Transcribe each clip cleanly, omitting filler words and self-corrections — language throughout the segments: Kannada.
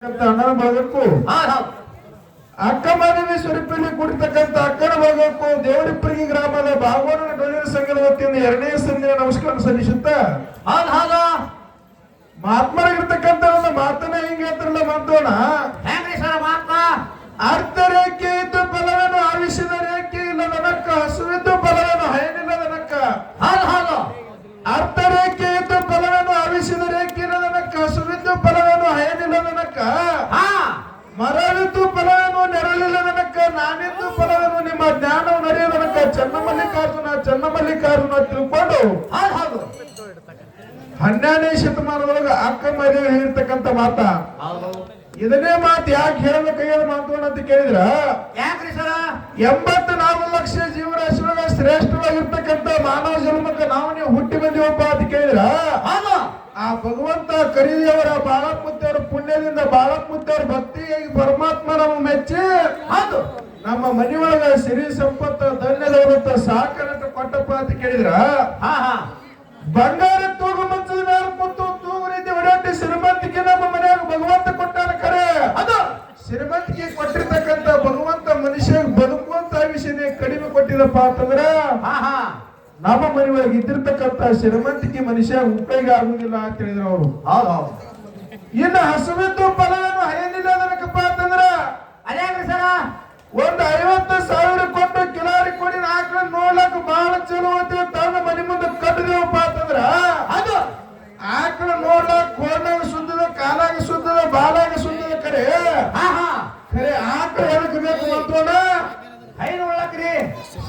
ಅಣ್ಣನ ಬಳಗಕ್ಕೂ ಅಕ್ಕಮಹಾದೇವಿ ಸ್ವರೂಪದಲ್ಲಿ ಕೂಡಿರ್ತಕ್ಕಂಥ ಅಕ್ಕನ ಬಳಗಕ್ಕೂ ದೇವರಿಪ್ಪರಿಗೆ ಗ್ರಾಮದ ಭಾಗವನ ಡೊಳ್ಳಿನ ಸಂಘದ ವತಿಯಿಂದ 2ನೇ ಸಂದಿನ ನಮಸ್ಕಾರ ಸಲ್ಲಿಸುತ್ತಾ ಮಹಾತ್ಮರಾಗಿರ್ತಕ್ಕಂಥ ಒಂದು ಮಾತನ್ನ ಹಿಂಗೆ ಹೇಳ್ತಾರಲ್ಲ ಮಾತೋಣ ಅರ್ಧ ರೇಖೆ ಇದ್ದು ಫಲವನ್ನು ಆವಿಸಿದ ರೇಖೆ ಇಲ್ಲ ನನಕ್ಕ ಹಸುವಿದ್ದು ಫಲವನ್ನು ಹಯನಿಲ್ಲ ನನಕ್ಕ ಅರ್ಧ ರೇಖೆ ಇದ್ದು ಫಲವನ್ನು ಆವಿಸಿದ ರೇಖೆ ಇಲ್ಲ ನನಕ್ಕ ಹಸುವಿದ್ದು ಫಲವನ್ನು ಹಯನಿಲ್ಲ ನನಕ್ಕ ಮರಳಿದ್ದು ಫಲವನ್ನು ನೆರಳಿಲ್ಲ ನನಕ್ಕ ನಾನಿದ್ದು ಫಲವನ್ನು ನಿಮ್ಮ ಜ್ಞಾನವು ನಡೆಯ ನನಕ್ಕ ಚನ್ನಮಲ್ಲಿಕಾರ್ಜುನ ತಿಳ್ಕೊಂಡು 12ನೇ ಶತಮಾನದೊಳಗ ಅಕ್ಕಮಹಾದೇವಿ ಹೇಳಿರ್ತಕ್ಕಂಥ ಮಾತ. ಇದನ್ನೇ ಮಾತು ಯಾಕೆ ಹೇಳಬೇಕಾಗ್ಯದ ಮಾತೋಣ ಅಂತ ಕೇಳಿದ್ರ, ಯಾಕ್ರಿ ಸರ 84 ಲಕ್ಷ ಜೀವರಾಶಿಯೊಳಗ ಶ್ರೇಷ್ಠವಾಗಿರ್ತಕ್ಕಂಥ ಮಾನವ ಜನ್ಮಕ್ಕೆ ನಾವು ನೀವು ಹುಟ್ಟಿ ಬಂದಿವಪ್ಪ ಅಂತ ಕೇಳಿದ್ರ, ಆ ಭಗವಂತ ಕರಿದೇವರ ಬಾಳಮುತ್ತಿಯವರ ಪುಣ್ಯದಿಂದ ಬಾಳಮುತ್ತಿಯವರ ಭಕ್ತಿಯಾಗಿ ಪರಮಾತ್ಮ ನಮ್ಮ ಮೆಚ್ಚಿ ನಮ್ಮ ಮನೆಯೊಳಗ ಸಿರಿ ಸಂಪತ್ತ ಧನ್ಯದವರಂತ ಸಾಕನಂತ ಕೊಟ್ಟಪ್ಪ ಅಂತ ಕೇಳಿದ್ರ, ಬಂಗಾರ ತೂಗು ಮಂಚದ ಮೇಲೆ ಕೂತು ತೂಗು ರೀತಿ ಹೊಡೆಯಟ್ಟಿ ಶ್ರೀಮಂತಿಕೆ ನಮ್ಮ ಮನೆಯಾಗ ಭಗವಂತ ಕೊಟ್ಟಾನ. ಕರೆ ಅದು ಶ್ರೀಮಂತಿಕೆ ಕೊಟ್ಟಿರ್ತಕ್ಕಂಥ ಭಗವಂತ ಮನುಷ್ಯ ಬದುಕುವಂತ ವಿಷಯ ಕಡಿಮೆ ಕೊಟ್ಟಿದಪ್ಪ ಅಂತಂದ್ರ ನಮ್ಮ ಮನೆಯೊಳಗೆ ಇದ್ದಿರ್ತಕ್ಕಂಥ ಶ್ರೀಮಂತಿಕೆ ಮನುಷ್ಯ ಉಪಯೋಗ ಆಗುದಿಲ್ಲ ಅಂತ ಹೇಳಿದ್ರು ಅವರು. ಇನ್ನು ಹಸುವಿದ್ದು ಫಲವನ್ನು ಹಯನಿಲ್ಲ ಅದಕ್ಕಪ್ಪ ಅಂತಂದ್ರ ಅದೇನ್ರಿ ಸರ ಒಂದು 50,000 ಕೊಟ್ಟು ಕಿಲಾರಿ ಕೊಡಿ ಆಕಳ ನೋಡ್ಲಕ್ಕ ಬಹಳ ಚಲೋ ಅಂತ ತನ್ನ ಮನೆ ಮುಂದೆ ಕಟ್ಟಿದೇವಪ್ಪ ಅಂತಂದ್ರ ಅದು ಆಕಳ ನೋಡ್ಲಕ್ ಕೋರ್ನಾಗ ಸುದ್ದದ ಕಾಲಾಗ ಸುದ್ದದ ಬಾಲಾಗ ಸುದ್ದದ ಕಡೆ ಖರೆ ಆಕಳ ಎದಕ್ ಬೇಕು ಅಂತೋಣ ಹೈನು ಉಳ್ಳಕ್ರಿ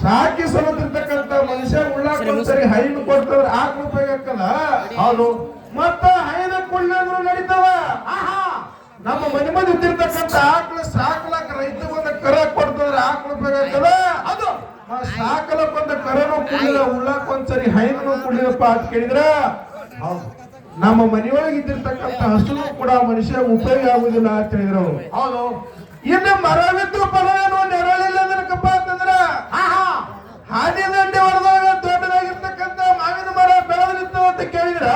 ಸಾಕಿ ಸಮತಿರ್ತಕ್ಕಂಥ ಮನುಷ್ಯ ಉಳ್ಳಾಕ ಒಂದ್ಸರಿ ಹೈನು ಕೊಡ್ತದ್ರ ಆಕಳ ಉಪಯೋಗ ಆಗ್ತದ. ಹೌದು ಮತ್ತ ಹೈನ ಕುಳ್ಳಿದ್ರು ನಡೀತಾವ. ನಮ್ಮ ಮನೆ ಮುಂದೆ ಇದ್ದಿರ್ತಕ್ಕಂಥ ಆಕಳ ಸಾಕ್ಲಕ್ ರೈತ ಒಂದ ಕರ ಕೊಡ್ತದ್ರ ಆಕಳ ಉಪಯೋಗ ಆಗ್ತದ. ಅದು ಸಾಕಲಕ್ ಒಂದ ಕರನು ಕುಳ್ಳಿಲ್ಲ ಉಳ್ಳಾಕ ಒಂದ್ಸರಿ ಹೈನು ಕುಳ್ಳಿರಪ್ಪ ಅಂತ ಕೇಳಿದ್ರ, ನಮ್ಮ ಮನೆಯೊಳಗೆ ಇದ್ದಿರ್ತಕ್ಕಂಥ ಹಸುನು ಕೂಡ ಮನುಷ್ಯ ಉಪಯೋಗ ಆಗುದಿಲ್ಲ ಅಂತ ಹೇಳಿದ್ರು ಅವರು. ಹೌದು ಇನ್ನು ಮರವಿದ್ದು ಫಲವೇನು ನೆರಳಿಲ್ಲ ಅದಕ್ಕಪ್ಪ ಅಂತಂದ್ರ ಹಾದಿ ದಂಡೆ ಹೊಡೆದಾಗ ದೊಡ್ಡದಾಗಿರ್ತಕ್ಕಂಥ ಮಾವಿನ ಮರ ಬೆಳೆದಿರ್ತಾವ ಅಂತ ಕೇಳಿದ್ರ,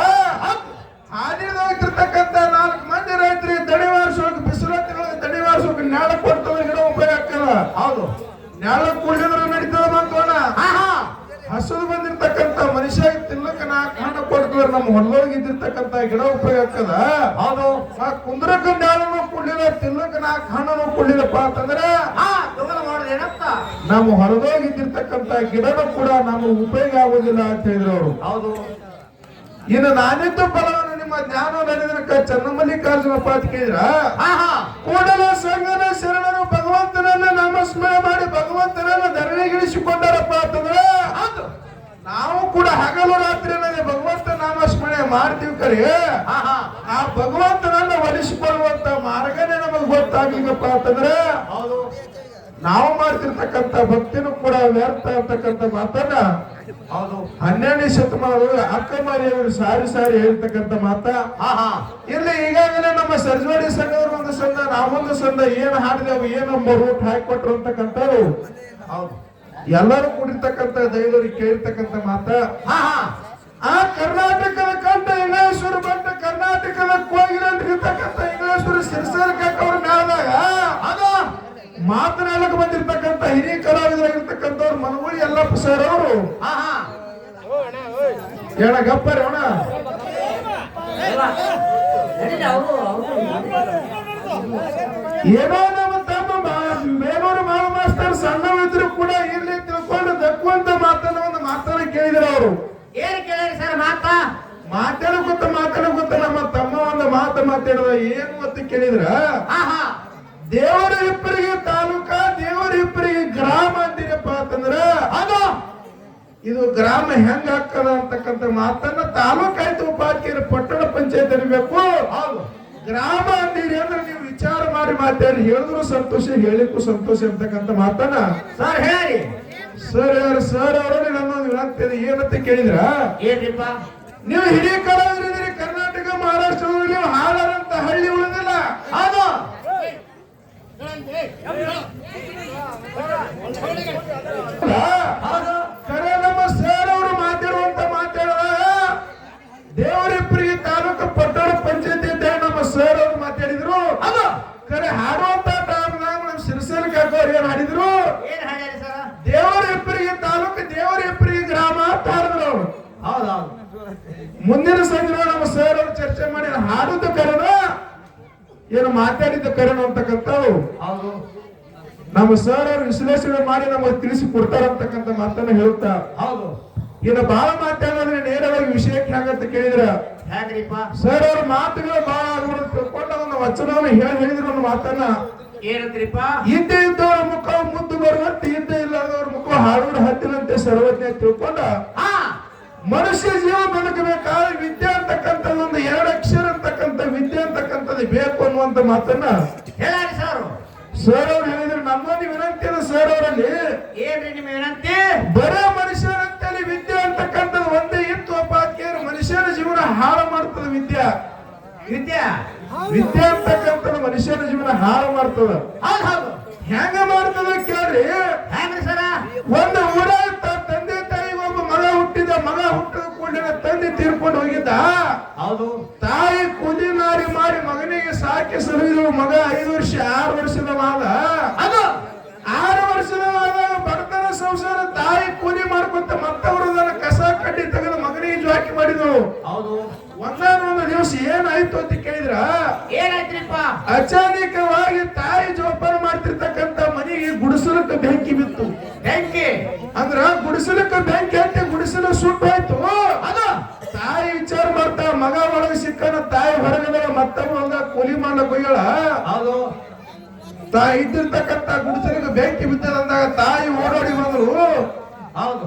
ಹಾದಿದಾಗಿರ್ತಕ್ಕಂಥ 4 ಮಂದಿ ರೈತರಿಗೆ ದಣಿವಾರಿಸೋಕೆ ಬಿಸಿಲೊತ್ತಿನೊಳಗೆ ದಣಿವಾರಿಸೋಕೆ ನೆಳ ಕೊಡ್ತದ ಗಿಡ ಉಪಯೋಗ ಆಗ್ತದ. ಹೌದು ನೆಳ ಕುಡಿದ್ರೆ ನಡೀತದ ಬಂತೋಣ. ಹಸುದು ಬಂದಿರ್ತಕ್ಕಂಥ ಮನುಷ್ಯ ತಿನ್ನಕ 4 ಹಣ್ಣು ಕೊಡ್ತದ್ರ ನಮ್ಮ ಹೊಲದೊಳಗೆ ಇದ್ದಿರ್ತಕ್ಕಂಥ ಗಿಡ ಉಪಯೋಗ ಆಗ್ತದ. ಹೌದು ಕುಂದ್ರಕ ನೆಳನು ಕುಡ್ಲಿಲ್ಲ ತಿನ್ನಕ 4 ಹಣ್ಣು ಕುಡ್ಲಿಲ್ಲಪ್ಪ ಅಂತಂದ್ರ ಮಾಡೋದೇನಂತ ನಮ್ಮ ಹೊಲದೊಳಗೆ ಇದ್ದಿರ್ತಕ್ಕಂಥ ಗಿಡನೂ ಕೂಡ ನಮ್ಗೆ ಉಪಯೋಗ ಆಗುದಿಲ್ಲ ಅಂತ ಹೇಳಿದ್ರು ಅವರು. ಹೌದು ಇನ್ನು ನಾನಿದ್ದು ಫಲವನ್ನು ನಿಮ್ಮ ಜ್ಞಾನ ನಡೆದನಕ ಚನ್ನಮಲ್ಲಿಕಾರ್ಜುನಪ್ಪ ಅಂತ ಕೇಳಿದ್ರ, ಕೂಡಲ ಸಂಗನ ಶರಣರು ಭಗವಂತನನ್ನ ನಾಮಸ್ಮರಣೆ ಮಾಡಿ ಭಗವಂತನನ್ನ ಧರಣಿಗಿಳಿಸಿಕೊಂಡಾರಪ್ಪ ಅಂತಂದ್ರ ನಾವು ಕೂಡ ಹಗಲು ರಾತ್ರಿ ಭಗವಂತ ನಾಮಸ್ಮರಣೆ ಮಾಡ್ತೀವಿ. ಕರೆ ಆ ಭಗವಂತನನ್ನ ಒಲಿಸಿಕೊಳ್ಳುವಂತ ಮಾರ್ಗನೇ ನಮಗೆ ಗೊತ್ತಾಗ್ಲಿಕ್ಕಪ್ಪ ಅಂತಂದ್ರ ಹೌದು ನಾವು ಮಾಡ್ತಿರ್ತಕ್ಕಂಥ ಭಕ್ತಿನೂ ಕೂಡ ವ್ಯರ್ಥ ಅಂತಕ್ಕಂಥ ಮಾತನ್ನ ಹೌದು 12ನೇ ಶತಮಾನದೊಳಗೆ ಅಕ್ಕಮಹಾದೇವರು ಸಾರಿ ಹೇಳ್ತಕ್ಕಂಥ ಮಾತ. ಇಲ್ಲಿ ಈಗಾಗಲೇ ನಮ್ಮ ಸರ್ಜವಾಡಿ ಸಂಘದವ್ರು ಒಂದು ಸಂದ ನಾವೊಂದು ಸಂದ ಏನ್ ಹಾಡಿದೆವು ಏನೊಬ್ಬ ರೂಟ್ ಹಾಕಿಕೊಟ್ರು ಅಂತಕ್ಕಂಥವ್ರು ಹೌದು ಎಲ್ಲರೂ ಕೂಡಿರ್ತಕ್ಕಂಥ ದೈವರಿಗೆ ಕೇಳಿರ್ತಕ್ಕಂಥ ಮಾತ. ಆ ಕರ್ನಾಟಕದ ಕಂಠ ಇಂಗ್ಲೇಶ್ವರ ಬಂಟ ಕರ್ನಾಟಕದ ಕೋಗಿಲಿರ್ತಕ್ಕಂಥ ಇಂಗ್ಲೇಶ್ವರ ಸಿರ್ಸಲ್ ಕಾಕವ್ರ ಮ್ಯಾದಾಗ ಅದು ಮಾತನಾಡಕ್ಕೆ ಬಂದಿರ್ತಕ್ಕಂಥ ಹಿರಿಯ ಕಲಾವಿದರಾಗಿರ್ತಕ್ಕಂಥವ್ರು ಮನಗುಳಿ ಯಲ್ಲಪ್ಪ ಸರ್ ಅವರು ಹೇಳ ಗಪ್ಪರಿ ಅವಣ ಏನೋ ನಮ್ಮ ತಮ್ಮ ಬೇಲೂರು ಮಾವ ಮಾಸ್ತರ್ ಸಣ್ಣವಿದ್ರು ಕೂಡ ಇರ್ಲಿ ತಿಳ್ಕೊಂಡು ದಕ್ಕುವಂತ ಮಾತನ್ನ ಒಂದು ಮಾತನ್ನ ಕೇಳಿದ್ರು ಅವರು. ಏನ್ ಕೇಳಿ ಸರ್ ಮಾತಾಡಕುತ್ತ ನಮ್ಮ ತಮ್ಮ ಒಂದು ಮಾತಾಡಿದ ಏನು ಅಂತ ಕೇಳಿದ್ರ, ದೇವರ ಇಬ್ಬರಿಗೆ ತಾಲೂಕ ದೇವರ ಇಬ್ಬರಿಗೆ ಗ್ರಾಮ ಅಂತೀರಪ್ಪ ಅಂತಂದ್ರ ಅದು ಇದು ಗ್ರಾಮ ಹೆಂಗ ಹಾಕದ ಅಂತಕ್ಕಂಥ ಮಾತನ್ನ ತಾಲೂಕಾಯ್ತು ಉಪಾಧ್ಯಕ್ಷರು ಪಟ್ಟಣ ಪಂಚಾಯತ್ ಇರಬೇಕು. ಗ್ರಾಮ ಅಂತೀರಿ ಅಂದ್ರೆ ನೀವು ವಿಚಾರ ಮಾಡಿ ಮಾತಾಡಿ ಹೇಳಿದ್ರು ಸಂತೋಷ ಹೇಳಿಕ್ಕೂ ಸಂತೋಷ ಅಂತಕ್ಕಂಥ ಮಾತನ್ನ ಸರ್ ಹೇಳಿ. ಸರ್ ಅವರು ನನ್ನೊಂದು ವಿನಂತಿ ಏನಂತ ಕೇಳಿದ್ರ, ಏನ್ರಿಪ್ಪ ನೀವು ಹಿರಿಯ ಕಲಾವಿದರಿದ್ದೀರಿ, ಕರ್ನಾಟಕ ಮಹಾರಾಷ್ಟ್ರದಲ್ಲಿ ನೀವು ಹಾಡಾರಂತ ಹಳ್ಳಿ ಉಳಿದಿಲ್ಲ. ಅದು ಕರೆ ನಮ್ಮ ಸರ್ ಅವರು ಮಾತಾಡುವ ದೇವರಿಬ್ಬರಿಗೆ ತಾಲೂಕು ಪಟ್ಟಣ ಪಂಚಾಯತಿ ನಮ್ಮ ಸರ್ ಅವರು ಮಾತಾಡಿದ್ರು. ಅದು ಮುಂದಿನ ಸಂಜೆ ನಮ್ಮ ಸರ್ ಅವರು ಚರ್ಚೆ ಮಾಡಿ ಹಾಡುದು ಕರೆನ ಏನು ಮಾತಾಡಿದ ಕರೆನು ಅಂತಕ್ಕಂಥವು ಹೌದು ನಮ್ಮ ಸರ್ ಅವರು ವಿಶ್ಲೇಷಣೆ ಮಾಡಿ ನಮಗೆ ತಿಳಿಸಿ ಕೊಡ್ತಾರಂತಕ್ಕಂಥ ಮಾತನ್ನ ಹೇಳುತ್ತಾ ಹೌದು ಇನ್ನು ಬಹಳ ಮಾತಾಡಿದ್ರೆ ನೇರವಾಗಿ ವಿಷಯಕ್ಕೆ ಹೇಗಂತ ಕೇಳಿದ್ರ ಹೇಗ್ರಿಪ್ಪ ಸರ್ ಅವ್ರ ಮಾತುಗಳು ಬಹಳ ಆಗ್ಬಿಡುತ್ತೆ ತಿಳ್ಕೊಂಡ ಒಂದು ವಚನವನ್ನು ಹೇಳಿದ್ರು ಒಂದು ಮಾತನ್ನ ಏನಂತ್ರಿಪ್ಪ ಇದ್ದೇ ಇದ್ದವ್ರ ಮುಖ ಮುದ್ದು ಬರುವಂತೆ ಇದ್ದೇ ಇಲ್ಲದವ್ರ ಮುಖ ಹಾಡೋಡು ಹತ್ತಿನಂತೆ ಸರ್ವಜ್ಞ ತಿಳ್ಕೊಂಡ ಹಾ ಮನುಷ್ಯ ಜೀವ ಬದುಕಬೇಕಾದ್ರೆ ವಿದ್ಯೆ ಅಂತಕ್ಕಂಥದ್ದು ಒಂದು 2 ಅಕ್ಷರ ಅಂತಕ್ಕಂಥ ವಿದ್ಯೆ ಅಂತಕ್ಕಂಥದ್ದು ಬೇಕು ಅನ್ನುವಂತ ಮಾತನ್ನ ಹೇಳಿ ಸರ್ ಸರ್ ಅವ್ರು ಹೇಳಿದ್ರು ನಮ್ಮಲ್ಲಿ ವಿನಂತಿ ಇದೆ ಸರ್ ಅವರಲ್ಲಿ ಏನ್ರಿ ನಿಮ್ಮ ವಿನಂತಿ ಬರ ಮನುಷ್ಯರಂತಲ್ಲಿ ವಿದ್ಯೆ ಅಂತಕ್ಕಂಥದ್ದು ಒಂದೇ ಇತ್ತು ಅಪ್ಪ ಕೇಳಿ ಮನುಷ್ಯನ ಜೀವನ ಹಾಳು ಮಾಡ್ತದ ವಿದ್ಯೆ ವಿದ್ಯಾ ವಿದ್ಯೆ ಅಂತಕ್ಕಂಥದ್ದು ಮನುಷ್ಯನ ಜೀವನ ಹಾಳು ಮಾಡ್ತದ ಹೌದು ಹೌದು ಹೆಂಗ ಮಾಡ್ತದ ಕೇಳ್ರಿ ಹೆಂಗ್ರಿ ಸರ ಒಂದು ಊರಾಗ ತಂದೆ ತಾಯಿ ಒಬ್ಬ ಮಗ ಹುಟ್ಟಿದ ಮಗ ಹುಟ್ಟಿದ ಕೂಡಲೇ ತಂದೆ ತೀರ್ಕೊಂಡು ಹೋಗಿದ್ದ ಹೌದು ತಾಯಿ ಕೂಲಿ ನಾರಿ ಮಾಡಿ ಮಗನಿಗೆ ಸಾಕಿ ಸಲುಹಿದ ಮಗ 5 ವರ್ಷ 6 ವರ್ಷದವಾದ ಅದು 6 ವರ್ಷದವಾದಾಗ ಬಡತನ ಸಂಸಾರ ತಾಯಿ ಕೂಲಿ ಮಾಡ್ಕೊಂತ ಮತ್ತವರದನ್ನ ಕಸ ಕಡ್ಡಿ ತೆಗೆದು ಮಗನಿಗೆ ಜ್ವಾಕಿ ಮಾಡಿದಳು ಹೌದು ಒಂದಾನೊಂದು ದಿವಸ ಏನಾಯ್ತು ಅಂತ ಕೇಳಿದ್ರ ಏನಾಯ್ತ್ರಿಪ್ಪ ಅಚಾನಕವಾಗಿ ತಾಯಿ ಜೋಪಾನ ಮಾಡ್ತಿರ್ತಕ್ಕಂಥ ಮನೆಗೆ ಗುಡಿಸಲಕ್ಕೆ ಬೆಂಕಿ ಬಿತ್ತು ಬೆಂಕಿ ಅಂದ್ರ ಗುಡಿಸಲಕ್ಕೆ ಬೆಂಕಿ ಅಂತ ಗುಡಿಸಲು ಸುಟ್ಟು ಹೋಯ್ತು ಅದು ತಾಯಿ ವಿಚಾರ ಮಾಡ್ತಾ ಮಗ ಒಳಗೆ ಸಿಕ್ಕನ ತಾಯಿ ಹೊರಗಡೆ ಮತ್ತೊಂದ ಕೂಲಿ ಮಾಡ್ಲಕ್ ಹೋಗ್ಯಾಳ ಹೌದು ತಾಯಿ ಇದ್ದಿರ್ತಕ್ಕಂಥ ಗುಡಿಸಲಿಗೆ ಬೆಂಕಿ ಬಿದ್ದದಂದಾಗ ತಾಯಿ ಓಡಾಡಿ ಬಂದ್ರು ಹೌದು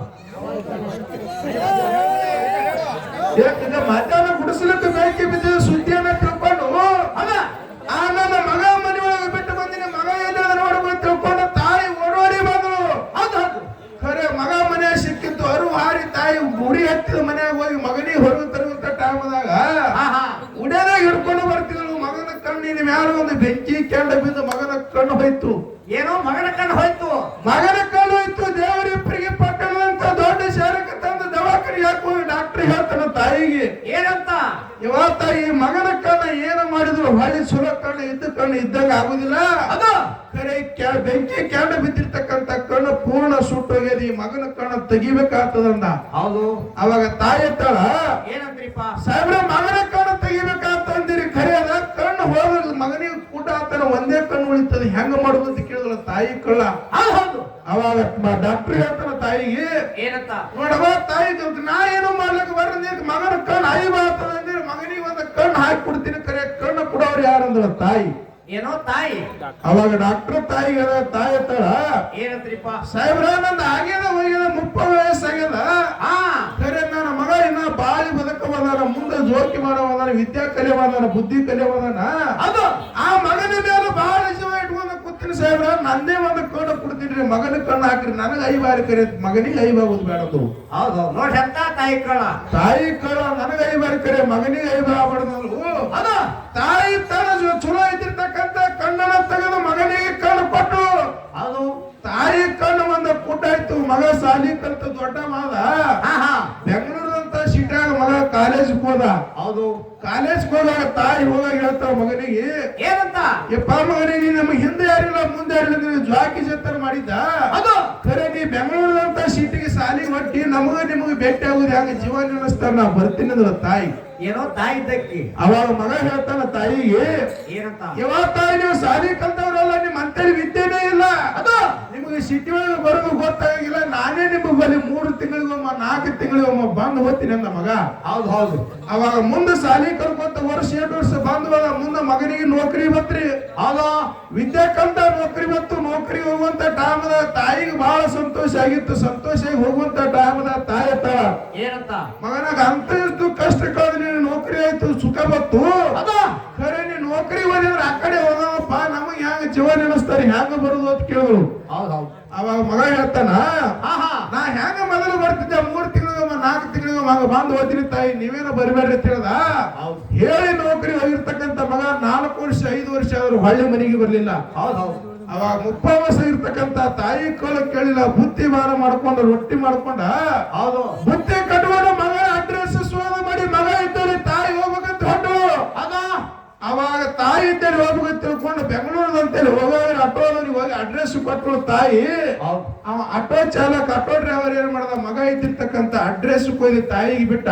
ಈಗ ಮಧ್ಯಾಹ್ನ ಗುಡಿಸಲಕ್ಕೆ ಬೆಂಕಿ ಬಿದ್ದ ಸುದ್ದಿಯನ್ನ ತಿಳ್ಕೊಂಡು ಅದ ಆ ನನ್ನ ಮಗ ಮನೆಯೊಳಗೆ ಬಿಟ್ಟು ಬಂದಿನಿ ಮಗ ಎಲ್ಲ ನೋಡ್ಬೇಕು ತಿಳ್ಕೊಂಡು ತಾಯಿ ಓಡಾಡಿ ಬಂದ್ರು ಹೌದು ಹೌದು ಖರೆ ಮಗ ಮನೆಯಾಗ ಸಿಕ್ಕಿತ್ತು ಅರು ಹಾರಿ ತಾಯಿ ಗುಡಿ ಹತ್ತಿದ ಮನೆಯಾಗ ಹೋಗಿ ಮಗನಿಗೆ ಹೊರಗೆ ತರುವಂತ ಟೈಮ್ದಾಗ ಹಾ ಹಾ ಉಡೇದಾಗ ಹಿಡ್ಕೊಂಡು ಬರ್ತಿದ್ರು ಮಗನ ಕಣ್ಣಿನ ಮ್ಯಾಲ ಒಂದು ಬೆಂಕಿ ಕೆಂಡ ಬಿದ್ದು ಮಗನ ಕಣ್ಣು ಹೋಯ್ತು ಏನೋ ಮಗನ ಕಣ್ಣು ಹೋಯ್ತು ಮಗನ ಕಣ್ಣು ಹೋಯ್ತು ದೇವರಿಬ್ಬರಿಗೆ ಪಟ್ಟಣದಂತ ದೊಡ್ಡ ಶಾರಕ್ಕೆ ತಂದು ದವಾಖಾನೆ ಹಾಕುವ ಡಾಕ್ಟರ್ ಹೇಳ್ತಾನ ತಾಯಿಗೆ ಏನಂತ ಇವತ್ತ ಈ ಮಗನ ಕಣ್ಣ ಏನು ಮಾಡಿದ್ರು ಹೊಳ್ಳಿ ಸುಲ ಕಣ್ಣು ಇದ್ದ ಕಣ್ಣು ಇದ್ದಂಗ ಆಗುದಿಲ್ಲ ಅದು ಖರೆ ಬೆಂಕಿ ಕೆಂಡ ಬಿದ್ದಿರ್ತಕ್ಕಂಥ ಕಣ್ಣು ಪೂರ್ಣ ಸುಟ್ಟೋಗ್ಯದ ಈ ಮಗನ ಕಣ್ಣು ತೆಗಿಬೇಕಾಗ್ತದಂದ ಹೌದು ಅವಾಗ ತಾಯಿ ಎತ್ತಾಳ ಏನಂತ್ರಿಪ್ಪ ಸಾಹೇಬ್ರ ಮಗನ ಕಣ್ಣು ತೆಗಿಬೇಕಾಗ್ತಂದಿರಿ ಖರೆ ಅದ ಕಣ್ಣು ಹೋದ್ರ ಮಗನಿಗೆ ಕೂಟ ಆತನ ಒಂದೇ ಕಣ್ಣು ಉಳಿತದೆ ಹೆಂಗ ಮಾಡುದು ಅಂತ ಕೇಳಿದ್ರ ತಾಯಿ ಕಳ್ಳ ಹೌದು ಹೌದು ಅವಾಗ ಡಾಕ್ಟರ್ ಹೇಳ್ತಾನ ತಾಯಿಗೆ ಏನಂತ ನೋಡವ ತಾಯಿ ನಾ ಏನು ಮಾಡ್ಲಿಕ್ಕೆ ಬರ್ರಿ ಮಗನ ಕಣ್ಣು ಹೈ ಬಾರ್ತದಂದ್ರೆ ಮಗನಿಗೆ ಒಂದು ಕಣ್ಣು ಹಾಕಿ ಕೊಡ್ತೀನಿ ಕರೆ ಕಣ್ಣು ಕೊಡೋರು ಯಾರಂದ್ರ ತಾಯಿ ಏನೋ ತಾಯಿ ಅವಾಗ ಡಾಕ್ಟರ್ ತಾಯಿಗೆ ತಾಯಿ ಎತ್ತಾಳ ಏನಂತ್ರಿಪ್ಪ ಸಾಹೇಬ್ರ ನಂದು ಆಗ್ಯದ ಹೋಗ್ಯದ 30 ವಯಸ್ಸಾಗ್ಯದ ಹಾ ಖರೆ ನನ್ನ ಮಗ ಇನ್ನ ಬಾಳಿ ಬದುಕವದಾನ ಮುಂದೆ ಜೋಕಿ ಮಾಡವದಾನ ವಿದ್ಯಾ ಕಲಿಯವದಾನ ಬುದ್ಧಿ ಕಲಿಯವದಾನ ಅದು ಆ ಮಗನ ಮೇಲೆ ಬಹಳ ಜೀವ ಇಟ್ಕೊಂಡು ಕೂತೀನಿ ಸಾಹೇಬ್ರ ನಂದೇ ಒಂದು ಕಣ್ಣು ಕೊಡ್ತೀನಿ ಮಗನ ಕಣ್ಣು ಹಾಕ್ರಿ ನನಗೆ 5 ಬಾರಿ ಕರೆ ಮಗನಿಗೆ 5 ಆಗುದು ಬೇಡದು ಹೌದು ನೋಡಿ ಅಂತ ತಾಯಿ ಕಳ್ಳ ತಾಯಿ ಕಳ್ಳ ನನಗೆ 5 ಬಾರಿ ಕರೆ ಮಗನಿಗೆ 5 ಆಗ್ಬಾರ್ದು ಅದು ತಾಯಿ ತನ್ನ ಚಲೋ ಇದ್ದಿರ್ತಕ್ಕಂಥ ಕಣ್ಣನ್ನ ತೆಗೆದು ಮಗನಿಗೆ ಕಣ್ಣು ಕೊಟ್ಟು ಹೌದು ತಾಯಿ ಕಣ್ಣು ಒಂದು ಕೂಟಾಯ್ತು ಮಗ ಸಾಲಿ ಕಲ್ತ ದೊಡ್ಡ ಮಾದ ಹಾ ಹಾ ಬೆಂಗಳೂರಂತ ಸಿಟ್ಯಾಗ ಮಗ ಕಾಲೇಜ್ ಹೋದ ಹೌದು ಕಾಲೇಜ್ ಹೋದಾಗ ತಾಯಿ ಹೋದಾಗ ಹೇಳ್ತಾವ ಮಗನಿಗೆ ಏನಂತ ಯಪ್ಪ ಮಗನಿಗೆ ನಮಗೆ ಹಿಂದೆ ಯಾರಿಲ್ಲ ಮುಂದೆ ಯಾರಿಲ್ಲ ನೀವು ಜ್ವಾಕಿ ಜಂತರ್ ಮಾಡಿದ್ದ ಅದು ಖರೆ ನೀ ಬೆಂಗಳೂರಂತ ಸೀಟಿಗೆ ಸಾಲಿ ಹೊಟ್ಟಿ ನಿಮಗೆ ಭೇಟಿ ಆಗುದು ಹ್ಯಾಂಗ ಜೀವ ನೆನೆಸ್ತಾರ ನಾ ಬರ್ತೀನಿ ಅಂದ್ರ ತಾಯಿ ಏನೋ ತಾಯಿ ಇದ್ದಕ್ಕಿ ಅವಾಗ ಮಗ ಹೇಳ್ತಾನ ತಾಯಿಗೆ ಏನಂತ ಯಾವ ತಾಯಿ ನೀವು ಸಾಲಿ ಕಲ್ತವ್ರಲ್ಲ ನಿಮ್ ಅಂತೇಳಿ ವಿದ್ಯೆನೇ ಇಲ್ಲ ಅದು ನಿಮಗೆ ಸಿಟಿ ಒಳಗೆ ಬರೋದು ಗೊತ್ತಾಗಿಲ್ಲ ನಾನೇ ನಿಮಗೆ ಬರೀ 3 ತಿಂಗಳಿಗೊಮ್ಮ 4 ತಿಂಗಳಿಗೊಮ್ಮ ಬಂದು ಹೋಗ್ತೀನಿ ಅಂದ ಮಗ ಹೌದು ಹೌದು ಅವಾಗ ಮುಂದೆ ಸಾಲಿ ಕಲ್ಕೊಂತ ವರ್ಷ 2 ವರ್ಷ ಬಂದ್ವಾಗ ಮುಂದೆ ಮಗನಿಗೆ ನೌಕರಿ ಬತ್ರಿ ಹೌದು ವಿದ್ಯೆ ಕಲ್ತ ನೌಕರಿ ಬತ್ತು ನೌಕರಿ ಹೋಗುವಂತ ಟೈಮದ ತಾಯಿಗೆ ಬಹಳ ಸಂತೋಷ ಆಗಿತ್ತು ಸಂತೋಷ ಆಗಿ ಹೋಗುವಂತ ಟೈಮದ ತಾಯಿ ಅತ್ತಾಳ ಏನಂತ ಮಗನಾಗ ಅಂತ ಎಷ್ಟು ಕಷ್ಟ ಕಳೆದ ನೀನು ನೌಕರಿ ಆಯ್ತು ಸುಖ ಬತ್ತು ಅದು ಖರೆ ನೀ ನೌಕರಿ ಹೋದ್ರೆ ಆ ಕಡೆ ಹೋಗಪ್ಪ ನಮಗೆ ಹೆಂಗ ಜೀವ ನೆನೆಸ್ತಾರೆ ಹೆಂಗ ಬರುದು ಅಂತ ಕೇಳಿದ್ರು ಹೌದು ಹೌದು ಅವಾಗ ಮಗ ಹೇಳ್ತಾನ ಹಾ ಹಾ ನಾ ಹೆಂಗ ಮೊದಲು ಬರ್ತಿದ್ದೆ 3 ತಿಂಗಳಿಗೊಮ್ಮ 4 ತಿಂಗಳಿಗೊಮ್ಮ ಹಂಗ ಬಂದು ಹೋಗ್ತೀನಿ ತಾಯಿ ನೀವೇನ ಬರಬೇಡ್ರಿ ಅಂತ ಹೇಳ್ದ ಹೌದು ಹೇಳಿ ನೌಕರಿ ಹೋಗಿರ್ತಕ್ಕಂಥ ಮಗ 4 ವರ್ಷ 5 ವರ್ಷ ಆದ್ರೂ ಹೊಳ್ಳಿ ಮನೆಗೆ ಬರ್ಲಿಲ್ಲ ಹೌದು ಹೌದು ಅವಾಗ 30 ವರ್ಷ ಇರ್ತಕ್ಕಂಥ ತಾಯಿ ಕೋಲ ಕೇಳಿಲ್ಲ ಬುತ್ತಿ ಮಾರ ಮಾಡ್ಕೊಂಡ ರೊಟ್ಟಿ ಮಾಡ್ಕೊಂಡ ಹೌದು ಬುತ್ತಿ ಕಟ್ಕೊಂಡು ಮಗ ಅಡ್ರೆಸ್ ಸ್ವಾದ ಮಾಡಿ ಮಗ ಇದ್ದಲ್ಲಿ ತಾಯಿ ಹೋಗ್ಬೇಕಂತ ಹೊಟ್ಟು ಅದು ಅವಾಗ ತಾಯಿ ಇದ್ದಲ್ಲಿ ಹೋಗ್ಬೇಕಂತ ತಿಳ್ಕೊಂಡು ಬೆಂಗಳೂರದಂತೇಳಿ ಹೋಗೋರು ಆಟೋದವ್ರಿಗೆ ಹೋಗಿ ಅಡ್ರೆಸ್ ಅಡ್ರೆಸ್ ಕೊಟ್ಟಳು ತಾಯಿ. ಹೌದು ಅವ ಆಟೋ ಚಾಲಕ ಆಟೋ ಡ್ರೈವರ್ ಏನ್ ಮಾಡ್ದ, ಮಗ ಇದ್ದಿರ್ತಕ್ಕಂತ ಅಡ್ರೆಸ್ ಕೊಯ್ದು ತಾಯಿಗೆ ಬಿಟ್ಟ.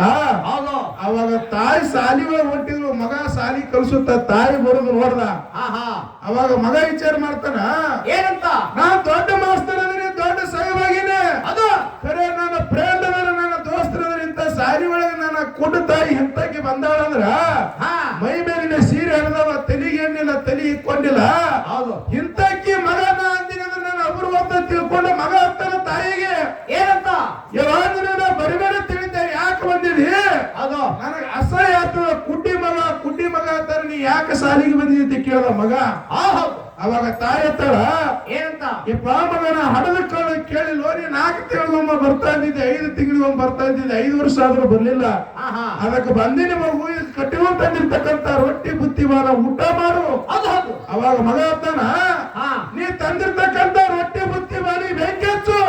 ಹೌದು ಅವಾಗ ತಾಯಿ ಸಾಲಿ ಒಳಗೆ ಹೊಂಟಿದ್ರು, ಮಗ ಸಾಲಿ ಕಲ್ಸುತ್ತ ತಾಯಿ ಬರೋದು ನೋಡ್ದ. ಅವಾಗ ಮಗ ವಿಚಾರ ಮಾಡ್ತಾನ, ಏನಂತ? ನಾ ದೊಡ್ಡ ಮಾಸ್ತರ್ ಅದೀನಿ, ದೊಡ್ಡ ಸಾಹೇಬಾಗಿನಿ, ಅದು ಖರೆ ನನ್ನ ಫ್ರೆಂಡ್ ಅದರ, ನನ್ನ ದೋಸ್ತರದ್ರ, ಇಂತ ಸಾಲಿ ಒಳಗೆ ನನ್ನ ಕುಂಡ ತಾಯಿ ಎಂತಕ್ಕೆ ಬಂದಾಳಂದ್ರ ಮೈ ಮೇಲಿನ ಸೀರೆ ಹರಿದವ, ತಲೆಗೆ ಎಣ್ಣಿಲ್ಲ, ತಲೆ ಇಕ್ಕೊಂಡಿಲ್ಲ. ಹೌದು ಇಂತಕ್ಕೆ ಮಗನ ಅಂದಿನಂದ್ರೆ ನಾನು ಅಪೂರ್ವ ಅಂತ ತಿಳ್ಕೊಂಡ ಮಗ ಅಂತಾನ ತಾಯಿಗೆ. ಏನಂತ? ಯಾವಾಗ ನಾನು ಬರಿಬೇಡ ತಿಳಿದ್ದೆ, ಯಾಕೆ ಬಂದಿದಿ? ಅದು ನನಗೆ ಅಸಹ್ಯ ಆಗ್ತದ, ಕುಡ್ಡಿ ಮಗ ಅಂತಾರ, ನೀ ಯಾಕೆ ಸಾಲಿಗೆ ಬಂದಿದ್ದಿ ಅಂತ ಕೇಳ್ದ ಮಗ. ಹೌದು ಅವಾಗ ತಾಯಿ ಹತ್ತಾಳ, ಏನಂತ? ಯಪ್ಪ ಮಗನ ಹಡದ ಕಾಳು ಕೇಳಿಲ್ವ, ನೀ 4 ತಿಂಗಳಿಗೊಮ್ಮ ಬರ್ತಾ ಇದ್ದಿದ್ದೆ, 5 ತಿಂಗಳಿಗೊಮ್ಮ ಬರ್ತಾ ಇದ್ದಿದ್ದೆ, 5 ವರ್ಷ ಆದ್ರೂ ಬರ್ಲಿಲ್ಲ. ಅದಕ್ಕೆ ಬಂದಿನಿ ಮಗು, ಕಟ್ಟಿಕೊಂಡು ತಂದಿರ್ತಕ್ಕಂತ ರೊಟ್ಟಿ ಬುತ್ತಿ ಮಾಡ, ಊಟ ಮಾಡು. ಅವಾಗ ಮಗ ಅಂತಾನ, ನೀ ತಂದಿರ್ತಕ್ಕಂತ ರೊಟ್ಟಿ ಬುತ್ತಿ ಮಾಡಿ ಬೆಂಕಿ ಹಚ್ಚು,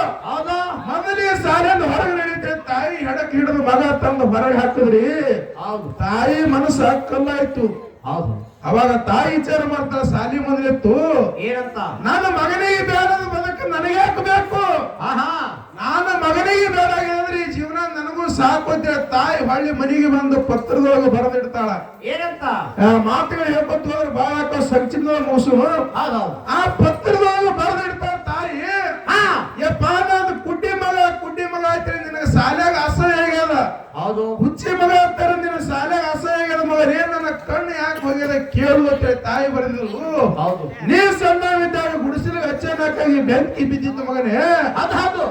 ಮೊದಲಿಗೆ ಸಾಲಿಂದ ಹೊರಗೆ ನಡೀತೇವೆ. ತಾಯಿ ಹೆಡಕ್ ಹಿಡಿದು ಮಗ ತಂದು ಹೊರಗೆ ಹಾಕಿದ್ರಿ. ತಾಯಿ ಮನಸ್ಸು ಕಲ್ಲಾಯ್ತು. ಹೌದು ಅವಾಗ ತಾಯಿ ವಿಚಾರ ಮಾಡ್ತಾಳ, ಸಾಲಿ ಮೊದಲೆತ್ತು, ಏನಂತ? ನನ್ನ ಮಗನಿಗೆ ಬೇಡದ ಬದುಕು ನನಗೆ ಯಾಕೆ ಬೇಕು? ನಾನು ಮಗನಿಗೆ ಬೇಡಾಗಿದ್ರೆ ಈ ಜೀವನ ನನಗೂ ಸಾಕು ಅಂತ ತಾಯಿ ಹೊಳ್ಳಿ ಮನೆಗೆ ಬಂದು ಪತ್ರದೊಳಗೆ ಬರೆದಿಡ್ತಾಳ. ಏನಂತ? ಮಾತುಗಳು ಹೇಳ್ಕೊತ ಹೋದ್ರೆ ಬಹಳ ಸಂಚಿತ ಮೋಸು. ಆ ಪತ್ರದೊಳಗೆ ಬರೆದಿಡ್ತಾಳ ತಾಯಿ, ಯಪ್ಪ ನಾನು ಕುಡ್ಡಿ ಮಗ ಆಯ್ತು, ನಿನಗೆ ಸಾಲ್ಯಾಗ ಅಸಹ್ಯ ಆಗ್ಯದ. ಹೌದು ಹುಚ್ಚಿ ಮಗ ಅಂತಾರ, ನಿನ್ನ ಶಾಲೆಗೆ ಅಸಹ್ಯ ಆಗ್ಯದ ಮಗನೇ, ನನ್ನ ಕಣ್ಣು ಯಾಕೆ ಹೋಗ್ಯದ ಕೇಳು ಅಂತ ತಾಯಿ ಬರೆದಿದ್ರು. ನೀ ಸಣ್ಣವಿದ್ದಾಗ ಗುಡಿಸಲಿಗೆ ಅಚಾನಕ್ಕಾಗಿ ಬೆಂಕಿ ಬಿದ್ದಿತ್ತು ಮಗನೇ,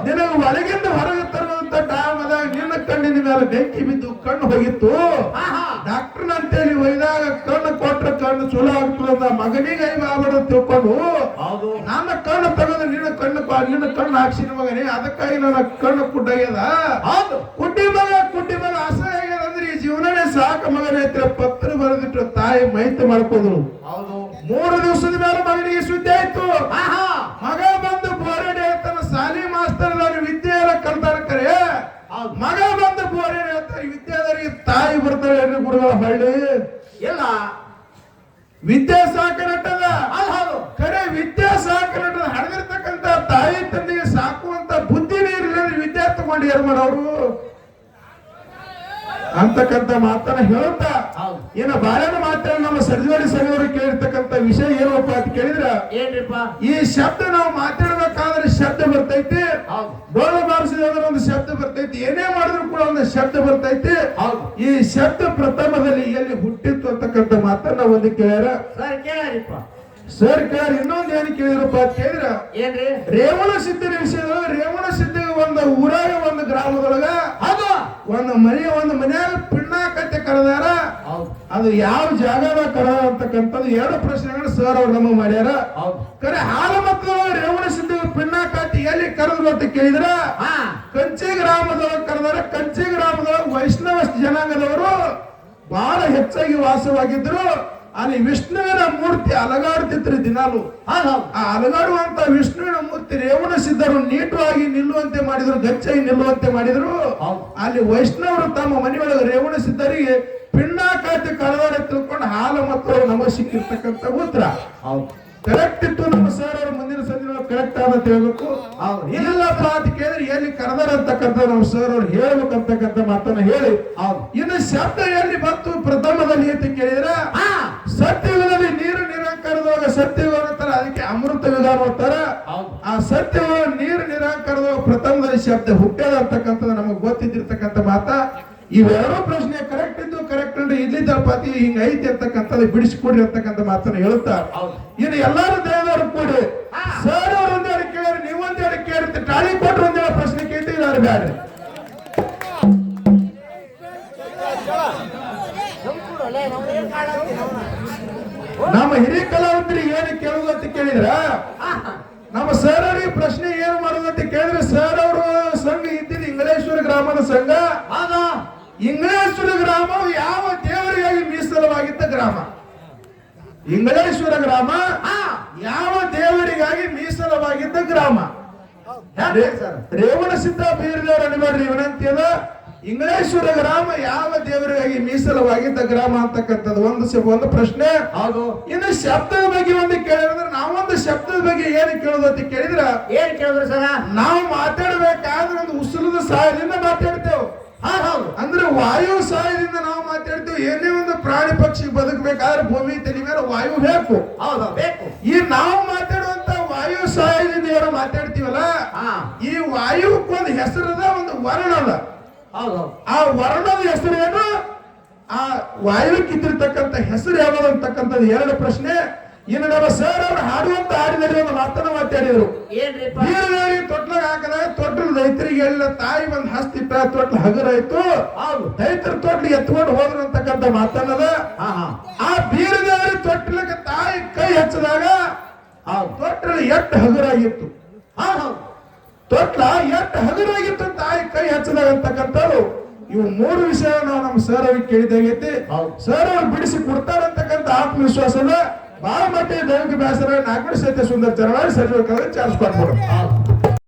ನಿನಗೆ ಒಳಗಿಂದ ಹೊರಗೆ ತರುವಂತ ಟೈಮ್ ಅದಾಗ ನಿನ್ನ ಕಣ್ಣಿನ ಮೇಲೆ ಬೆಂಕಿ ಬಿದ್ದು ಕಣ್ಣು ಹೋಗಿತ್ತು. ಡಾಕ್ಟರ್ ಅಂತೇಳಿ ಒಯ್ದಾಗ ಕಣ್ಣು ಕೊಟ್ರ ಕಣ್ಣು ಚಲೋ ಆಗ್ತದ, ಮಗನಿಗೆ ಆಗ್ಬಾರ್ದು ತಿಳ್ಕೊಂಡು ನನ್ನ ಕಣ್ಣು ತಗೊಂಡು ನಿನ್ನ ಕಣ್ಣು ಹಾಕ್ಸಿನ ಮಗನೇ, ಅದಕ್ಕಾಗಿ ನನ್ನ ಕಣ್ಣು ಕುಡ್ಡಾಗ್ಯದ. ಕುಡ್ಡಿ ಮಗ ಅಸಹ್ಯ ಆಗ್ಯದ ಅಂದ್ರೆ ಈ ಜೀವನನೇ ಸಾಕು ಮಗನೇ ಹತ್ರ ಪತ್ರ ಬರೆದಿಟ್ಟು ತಾಯಿ ಮೈತ್ ಮಾಡ್ಕೋದ್ರು. 3 ದಿವಸದ ಮೇಲೆ ಮಗನಿಗೆ ಸುದ್ದಿ ಆಯ್ತು. ಮಗ ಬಂದು ಬೋರೇಡಿ ಹೇಳ್ತಾನ, ಸಾಲಿ ಮಾಸ್ತರ್ ವಿದ್ಯೆ ಎಲ್ಲ ಕಲ್ತಾರ ಕರೆ. ಮಗ ಬಂದು ಬೋರೇಡಿ ಹೇಳ್ತಾರೆ, ವಿದ್ಯಾಧರಿಗೆ ತಾಯಿ ಬರ್ತಾಳೆ ಎಣ್ಣೆ ಗುರುಗಳ ಹಳ್ಳಿ ಎಲ್ಲ ವಿದ್ಯಾ ಸಾಕನಟ್ಟದ. ಖರೆ ವಿದ್ಯಾ ಸಾಕನಟ್ಟದ ಹಡೆದಿರ್ತಕ್ಕಂತ ತಾಯಿ ತಂದೆಗೆ ಸಾಕುವಂತ ಬುದ್ಧಿ ನೀರಿಲ್ಲ, ವಿದ್ಯಾ ತಗೊಂಡು ಏನ್ ಮಾಡೋರು ಅಂತಕ್ಕಂತ ಮಾತನ್ನ ಹೇಳ್ತಾ, ಏನ ಬಾಳೆನ ಮಾತಾಡಿ ನಮ್ಮ ಸರ್ಜೋಡಿ ಸರಿಯವರು ಕೇಳಿರ್ತಕ್ಕಂತ ವಿಷಯ ಏನಪ್ಪ ಅಂತ ಕೇಳಿದ್ರ, ಈ ಶಬ್ದ ನಾವು ಮಾತಾಡಬೇಕಾದ್ರೆ ಶಬ್ದ ಬರ್ತೈತಿ, ಡೋಲು ಬಾರಿಸಿದ್ರೆ ಒಂದು ಶಬ್ದ ಬರ್ತೈತಿ, ಏನೇ ಮಾಡಿದ್ರು ಕೂಡ ಒಂದು ಶಬ್ದ ಬರ್ತೈತಿ. ಈ ಶಬ್ದ ಪ್ರಥಮದಲ್ಲಿ ಎಲ್ಲಿ ಹುಟ್ಟಿತ್ತು ಅಂತಕ್ಕಂಥ ಮಾತನ್ನ ಒಂದು ಕೇಳ್ಯಾರ. ಸರ್ ಕೇಳ ಇನ್ನೊಂದು ಏನು ಕೇಳಿದ್ರಪ್ಪ ಅಂತ ಕೇಳಿದ್ರ, ರೇವಣ ಸಿದ್ಧನ ವಿಷಯದೊಳಗ, ರೇವಣ ಸಿದ್ಧ ಒಂದು ಊರಾಗ ಒಂದು ಗ್ರಾಮದೊಳಗ ಒಂದು ಮನೆಯಾಗ ಪಿಣ್ಣಾಕತ್ತೆ ಕರೆದಾರ. ಅದು ಯಾವ ಜಾಗದ ಕರೆದ ಅಂತಕ್ಕಂಥದ್ದು 2 ಪ್ರಶ್ನೆಗಳು ಸರ್ ಅವ್ರು ನಮಗೆ ಮಾಡ್ಯಾರ. ಕರೆ ಹಾಲು ಮತ್ತು ರೇವಣ ಸಿದ್ಧ ಪಿಣ್ಣಾಕತ್ತಿ ಎಲ್ಲಿ ಕರೆದ್ರು ಅಂತ ಕೇಳಿದ್ರ, ಕಂಚಿ ಗ್ರಾಮದೊಳಗೆ ಕರೆದಾರ. ಕಂಚಿ ಗ್ರಾಮದೊಳಗೆ ವೈಷ್ಣವ ಜನಾಂಗದವರು ಬಹಳ ಹೆಚ್ಚಾಗಿ ವಾಸವಾಗಿದ್ರು. ಅಲ್ಲಿ ವಿಷ್ಣುವಿನ ಮೂರ್ತಿ ಅಲಗಾಡ್ತಿದ್ರು ದಿನಾಲು. ಆ ಅಲಗಾಡುವಂತ ವಿಷ್ಣುವಿನ ಮೂರ್ತಿ ರೇವಣ ಸಿದ್ಧರು ನೀಟವಾಗಿ ನಿಲ್ಲುವಂತೆ ಮಾಡಿದ್ರು, ಗಚ್ಚಾಗಿ ನಿಲ್ಲುವಂತೆ ಮಾಡಿದ್ರು. ಅಲ್ಲಿ ವೈಷ್ಣವರು ತಮ್ಮ ಮನೆಯೊಳಗೆ ರೇವಣ ಸಿದ್ಧರಿಗೆ ಪಿಣ್ಣಾಕಾತಿ ಕಳೆದಾಡ ತಿಳ್ಕೊಂಡು ಹಾಲು ಮತ್ತು ನಮಗೆ ಸಿಕ್ಕಿರ್ತಕ್ಕಂಥ ಉತ್ತರ ಕರೆಕ್ಟ್ ಇತ್ತು. ನಮ್ಮ ಸರ್ ಅವರು ಮುಂದಿನ ಸಂದಿನ ಕರೆಕ್ಟ್ ಆದಂತ ಹೇಳ್ಬೇಕು. ಇಲ್ಲಪ್ಪ ಅಂತ ಕೇಳಿದ್ರೆ ಎಲ್ಲಿ ಕರೆದಾರ ಅಂತಕ್ಕಂಥ ನಮ್ಮ ಸರ್ ಅವ್ರು ಹೇಳ್ಬೇಕಂತಕ್ಕಂಥ ಮಾತನ್ನ ಹೇಳಿ, ಇನ್ನು ಶಬ್ದ ಎಲ್ಲಿ ಬಂತು ಪ್ರಥಮದಲ್ಲಿ ಅಂತ ಕೇಳಿದ್ರೆ, ಸತ್ಯಯುಗದಲ್ಲಿ ನೀರು ನಿರಾಕರದವಾಗ ಸತ್ಯಯುಗ ಅಂತಾರ, ಅದಕ್ಕೆ ಅಮೃತ ಯುಗ ಅಂತಾರ. ಆ ಸತ್ಯಯುಗ ನೀರು ನಿರಾಕರದವಾಗ ಪ್ರಥಮದಲ್ಲಿ ಶಬ್ದ ಹುಟ್ಟ್ಯದ ಅಂತಕ್ಕಂಥದ್ದು ನಮಗೆ ಗೊತ್ತಿದ್ದಿರ್ತಕ್ಕಂಥ ಮಾತ. ಇವೆರಡೂ ಪ್ರಶ್ನೆ ಕರೆಕ್ಟ್ ಇದ್ದು ಕರೆಕ್ಟ್ ಅಂದ್ರೆ ಇಲ್ಲಿದ್ದಪ್ಪಾತಿ ಹಿಂಗ ಐತಿ ಅಂತಕ್ಕಂಥದ್ದು ಬಿಡಿಸಿಕೊಡ್ರಿ ಅಂತಕ್ಕಂಥ ಮಾತನ್ನ ಹೇಳುತ್ತಾ, ಇನ್ನು ಎಲ್ಲಾರು ದೇವರು ಕೂಡಿ ಸರ್ ಅವ್ರು ಒಂದೇಳಿ ಕೇಳಿ, ನೀವೊಂದೇಳಿ ಕೇಳಿರ್ತೀರಿ, ಟಾಳಿ ಕೊಟ್ರು ಒಂದೇಳಿ ಪ್ರಶ್ನೆ ಕೇಳ್ತಿದ್ದಾರೆ ಬ್ಯಾಡ್ರಿ. ನಮ್ಮ ಹಿರಿಯ ಕಲಾವಿದರಿಗೆ ಏನು ಕೇಳುವುದು ಅಂತ ಕೇಳಿದ್ರ, ನಮ್ಮ ಸರ್ ಅವರಿಗೆ ಪ್ರಶ್ನೆ ಏನು ಮಾಡುದು ಅಂತ ಕೇಳಿದ್ರೆ, ಸರ್ ಅವರು ಸಂಘ ಇದ್ದಿದ್ದು ಇಂಗಳೇಶ್ವರ ಗ್ರಾಮದ ಸಂಘ. ಇಂಗಳೇಶ್ವರ ಗ್ರಾಮ ಯಾವ ದೇವರಿಗಾಗಿ ಮೀಸಲವಾಗಿದ್ದ ಗ್ರಾಮ? ಇಂಗಳೇಶ್ವರ ಗ್ರಾಮ ಯಾವ ದೇವರಿಗಾಗಿ ಮೀಸಲವಾಗಿದ್ದ ಗ್ರಾಮ? ರೇವಣ ಸಿದ್ಧ ಬೀರದೇವರ ಅನಿವಾರ್ಯ ವಿನಂತಿ ಅದ. ಇಂಗಳೇಶ್ವರ ಗ್ರಾಮ ಯಾವ ದೇವರಿಗಾಗಿ ಮೀಸಲವಾಗಿದ್ದ ಗ್ರಾಮ ಅಂತಕ್ಕಂಥದ್ದು ಒಂದು ಪ್ರಶ್ನೆ. ಇನ್ನು ಶಬ್ದದ ಬಗ್ಗೆ ಒಂದು ಕೇಳಿದ್ರೆ, ನಾವೊಂದು ಶಬ್ದದ ಬಗ್ಗೆ ಏನು ಕೇಳೋದು ಅಂತ ಕೇಳಿದ್ರ ಏನ್ ಕೇಳಿದ್ರು ಸರ? ನಾವು ಮಾತಾಡ್ಬೇಕಾದ್ರೆ ಒಂದು ಉಸಿರದ ಸಹಾಯದಿಂದ ಮಾತಾಡ್ತೇವೆ. ಹೌದು. ಅಂದ್ರೆ ವಾಯು ಸಹಾಯದಿಂದ ನಾವು ಮಾತಾಡ್ತೇವೆ. ಏನೇ ಒಂದು ಪ್ರಾಣಿ ಪಕ್ಷಿ ಬದುಕಬೇಕಾದ್ರೆ ಭೂಮಿ ತಲೆ ಮೇಲೆ ವಾಯು ಬೇಕು. ಹೌದು ಬೇಕು. ಈ ನಾವು ಮಾತಾಡುವಂತ ವಾಯು ಸಹಾಯದಿಂದ ಏನೋ ಮಾತಾಡ್ತೀವಲ್ಲ, ಈ ವಾಯುಕ್ಕೊಂದು ಹೆಸರದ, ಒಂದು ವರ್ಣ ಅದ. ಹೌದು. ಆ ವರ್ಣದ ಹೆಸರು ಏನು, ಆ ವಾಯುಕ್ಕಿದ್ದಿರ್ತಕ್ಕಂಥ ಹೆಸರು ಯಾವುದು ಅಂತಕ್ಕಂಥದ್ದು ಎರಡು ಪ್ರಶ್ನೆ. ಇನ್ನು ನಮ್ಮ ಸರ್ ಅವರು ಹಾಡುವಂತ ಹಾಡಿನಲ್ಲಿ ಒಂದು ಮಾತನ್ನ ಮಾತಾಡಿದ್ರು. ಏನ್ರಿಪ್ಪ? ನೀರು ತೊಟ್ಲಾಗ ಹಾಕದಾಗ ತೊಟ್ಲ ರೈತರಿಗೆ ಎಲ್ಲ ತಾಯಿ ಬಂದ್ ಹಸ್ತಿಟ್ಟ ತೊಟ್ಲ ಹಗರಾಯ್ತು, ಹೌದು. ರೈತರ ತೊಟ್ಲಿಗೆ ಎತ್ಕೊಂಡು ಹೋದ್ರು ಅಂತಕ್ಕಂಥ ಮಾತನ್ನದ. ಆ ಬೀರದೇವರಿ ತೊಟ್ಲಕ್ಕೆ ತಾಯಿ ಕೈ ಹಚ್ಚದಾಗ ತೊಟ್ಲ ಎಷ್ಟು ಹಗುರಾಗಿತ್ತು. ತೊಟ್ಲ ಎಷ್ಟು ಹಗುರಾಗಿತ್ತು ತಾಯಿ ಕೈ ಹಚ್ಚದಾಗ ಅಂತಕ್ಕಂಥದ್ದು. ಇವು ಮೂರು ವಿಷಯ ನಾವು ನಮ್ಮ ಸರ್ ಅವ್ರಿಗೆ ಕೇಳಿದಾಗೈತಿ. ಸರ್ ಅವ್ರು ಬಿಡಿಸಿ ಕೊಡ್ತಾರಂತಕ್ಕಂಥ ಆತ್ಮವಿಶ್ವಾಸದ ಬಹಳ ಮಟ್ಟಿಗೆ ದೈವಿಕ ಬ್ಯಾಸರ 4 ಸತ್ಯ ಸುಂದರ ಚರವಾಣಿ ಸರಿ ಚಾರ್ಜ್ ಕೊಟ್ಬಿಡು.